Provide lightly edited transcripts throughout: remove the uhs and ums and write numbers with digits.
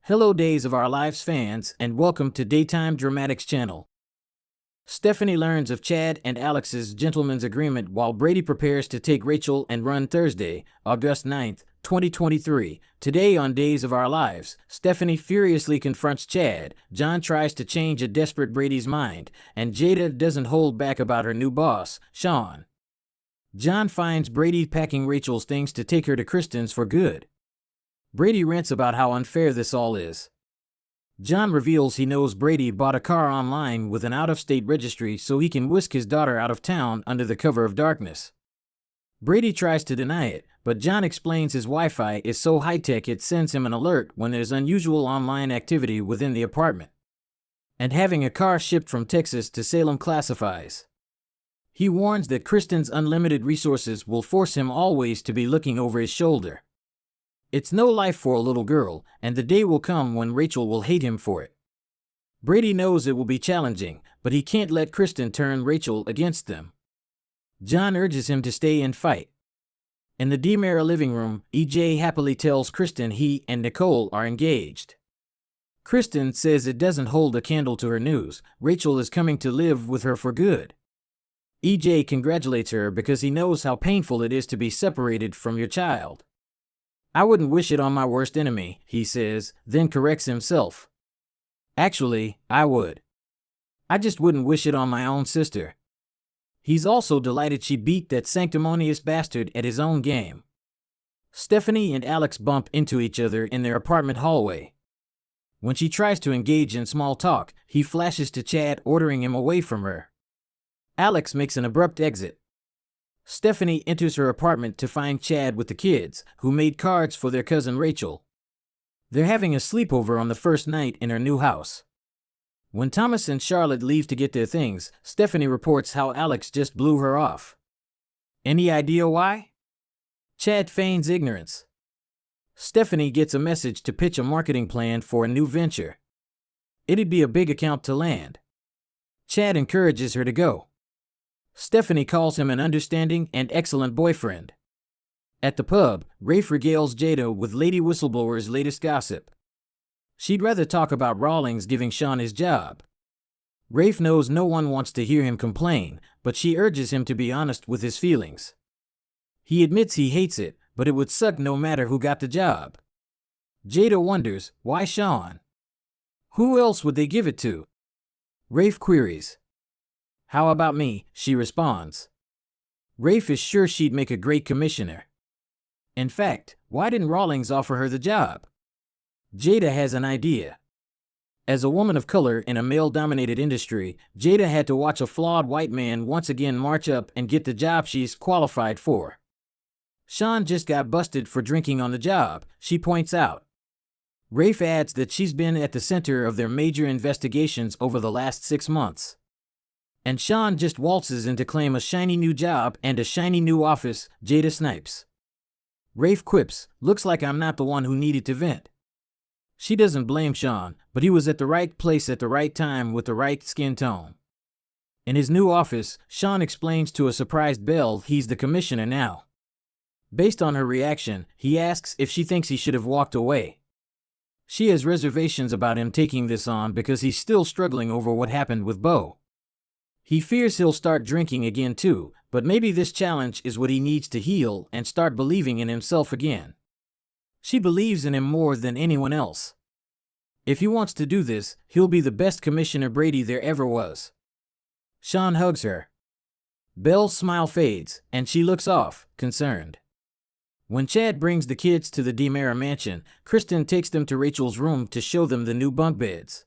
Hello Days of Our Lives fans, and welcome to Daytime Dramatics channel. Stephanie learns of Chad and Alex's gentleman's agreement while Brady prepares to take Rachel and run Thursday, August 9th, 2023. Today on Days of Our Lives, Stephanie furiously confronts Chad, John tries to change a desperate Brady's mind, and Jada doesn't hold back about her new boss, Shawn. John finds Brady packing Rachel's things to take her to Kristen's for good. Brady rants about how unfair this all is. John reveals he knows Brady bought a car online with an out-of-state registry so he can whisk his daughter out of town under the cover of darkness. Brady tries to deny it, but John explains his Wi-Fi is so high-tech it sends him an alert when there's unusual online activity within the apartment. And having a car shipped from Texas to Salem classifies. He warns that Kristen's unlimited resources will force him always to be looking over his shoulder. It's no life for a little girl, and the day will come when Rachel will hate him for it. Brady knows it will be challenging, but he can't let Kristen turn Rachel against them. John urges him to stay and fight. In the DiMera living room, EJ happily tells Kristen he and Nicole are engaged. Kristen says it doesn't hold a candle to her news. Rachel is coming to live with her for good. EJ congratulates her because he knows how painful it is to be separated from your child. I wouldn't wish it on my worst enemy, he says, then corrects himself. Actually, I would. I just wouldn't wish it on my own sister. He's also delighted she beat that sanctimonious bastard at his own game. Stephanie and Alex bump into each other in their apartment hallway. When she tries to engage in small talk, he flashes to Chad, ordering him away from her. Alex makes an abrupt exit. Stephanie enters her apartment to find Chad with the kids, who made cards for their cousin Rachel. They're having a sleepover on the first night in her new house. When Thomas and Charlotte leave to get their things, Stephanie reports how Alex just blew her off. Any idea why? Chad feigns ignorance. Stephanie gets a message to pitch a marketing plan for a new venture. It'd be a big account to land. Chad encourages her to go. Stephanie calls him an understanding and excellent boyfriend. At the pub, Rafe regales Jada with Lady Whistleblower's latest gossip. She'd rather talk about Rawlings giving Shawn his job. Rafe knows no one wants to hear him complain, but she urges him to be honest with his feelings. He admits he hates it, but it would suck no matter who got the job. Jada wonders, why Shawn? Who else would they give it to? Rafe queries. How about me? She responds. Rafe is sure she'd make a great commissioner. In fact, why didn't Rawlings offer her the job? Jada has an idea. As a woman of color in a male-dominated industry, Jada had to watch a flawed white man once again march up and get the job she's qualified for. Shawn just got busted for drinking on the job, she points out. Rafe adds that she's been at the center of their major investigations over the last 6 months. And Shawn just waltzes in to claim a shiny new job and a shiny new office, Jada snipes. Rafe quips, looks like I'm not the one who needed to vent. She doesn't blame Shawn, but he was at the right place at the right time with the right skin tone. In his new office, Shawn explains to a surprised Belle he's the commissioner now. Based on her reaction, he asks if she thinks he should have walked away. She has reservations about him taking this on because he's still struggling over what happened with Beau. He fears he'll start drinking again too, but maybe this challenge is what he needs to heal and start believing in himself again. She believes in him more than anyone else. If he wants to do this, he'll be the best Commissioner Brady there ever was. Shawn hugs her. Belle's smile fades, and she looks off, concerned. When Chad brings the kids to the DiMera mansion, Kristen takes them to Rachel's room to show them the new bunk beds.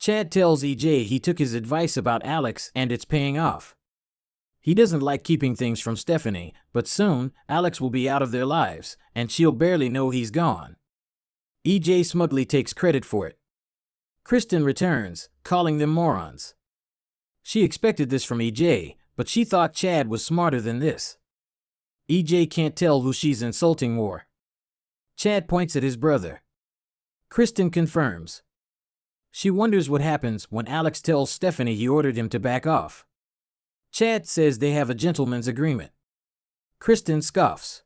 Chad tells EJ he took his advice about Alex and it's paying off. He doesn't like keeping things from Stephanie, but soon, Alex will be out of their lives, and she'll barely know he's gone. EJ smugly takes credit for it. Kristen returns, calling them morons. She expected this from EJ, but she thought Chad was smarter than this. EJ can't tell who she's insulting more. Chad points at his brother. Kristen confirms. She wonders what happens when Alex tells Stephanie he ordered him to back off. Chad says they have a gentleman's agreement. Kristen scoffs.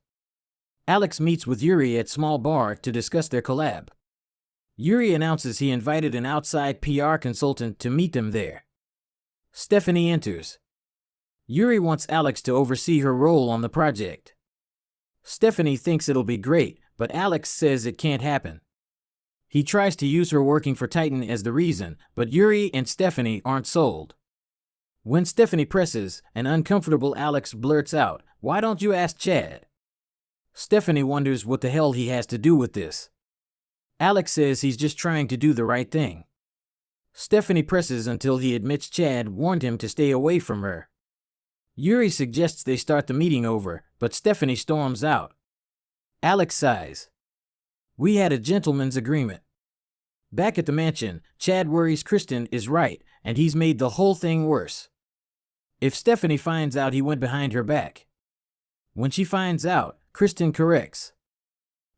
Alex meets with Yuri at small bar to discuss their collab. Yuri announces he invited an outside PR consultant to meet them there. Stephanie enters. Yuri wants Alex to oversee her role on the project. Stephanie thinks it'll be great, but Alex says it can't happen. He tries to use her working for Titan as the reason, but Yuri and Stephanie aren't sold. When Stephanie presses, an uncomfortable Alex blurts out, "Why don't you ask Chad?" Stephanie wonders what the hell he has to do with this. Alex says he's just trying to do the right thing. Stephanie presses until he admits Chad warned him to stay away from her. Yuri suggests they start the meeting over, but Stephanie storms out. Alex sighs. "We had a gentleman's agreement." Back at the mansion, Chad worries Kristen is right, and he's made the whole thing worse. If Stephanie finds out he went behind her back. When she finds out, Kristen corrects.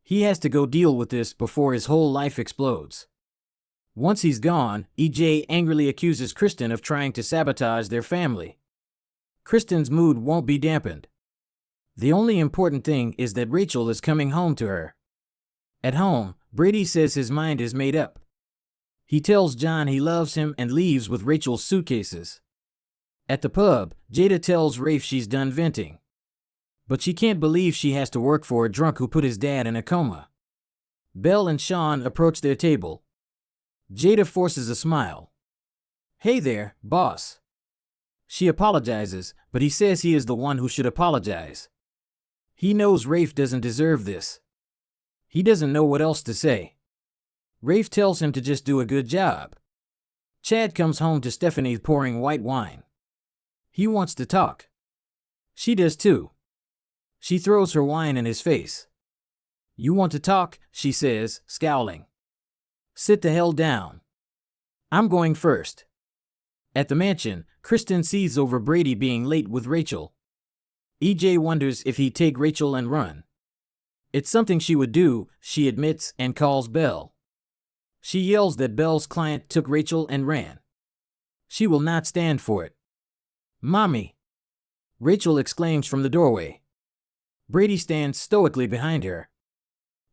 He has to go deal with this before his whole life explodes. Once he's gone, EJ angrily accuses Kristen of trying to sabotage their family. Kristen's mood won't be dampened. The only important thing is that Rachel is coming home to her. At home, Brady says his mind is made up. He tells John he loves him and leaves with Rachel's suitcases. At the pub, Jada tells Rafe she's done venting. But she can't believe she has to work for a drunk who put his dad in a coma. Belle and Shawn approach their table. Jada forces a smile. "Hey there, boss." She apologizes, but he says he is the one who should apologize. He knows Rafe doesn't deserve this. He doesn't know what else to say. Rafe tells him to just do a good job. Chad comes home to Stephanie pouring white wine. He wants to talk. She does too. She throws her wine in his face. "You want to talk?" she says, scowling. "Sit the hell down. I'm going first." At the mansion, Kristen seethes over Brady being late with Rachel. EJ wonders if he'd take Rachel and run. It's something she would do, she admits, and calls Belle. She yells that Belle's client took Rachel and ran. She will not stand for it. "Mommy!" Rachel exclaims from the doorway. Brady stands stoically behind her.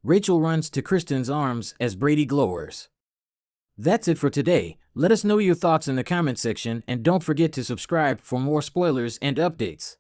Rachel runs to Kristen's arms as Brady glowers. That's it for today. Let us know your thoughts in the comment section and don't forget to subscribe for more spoilers and updates.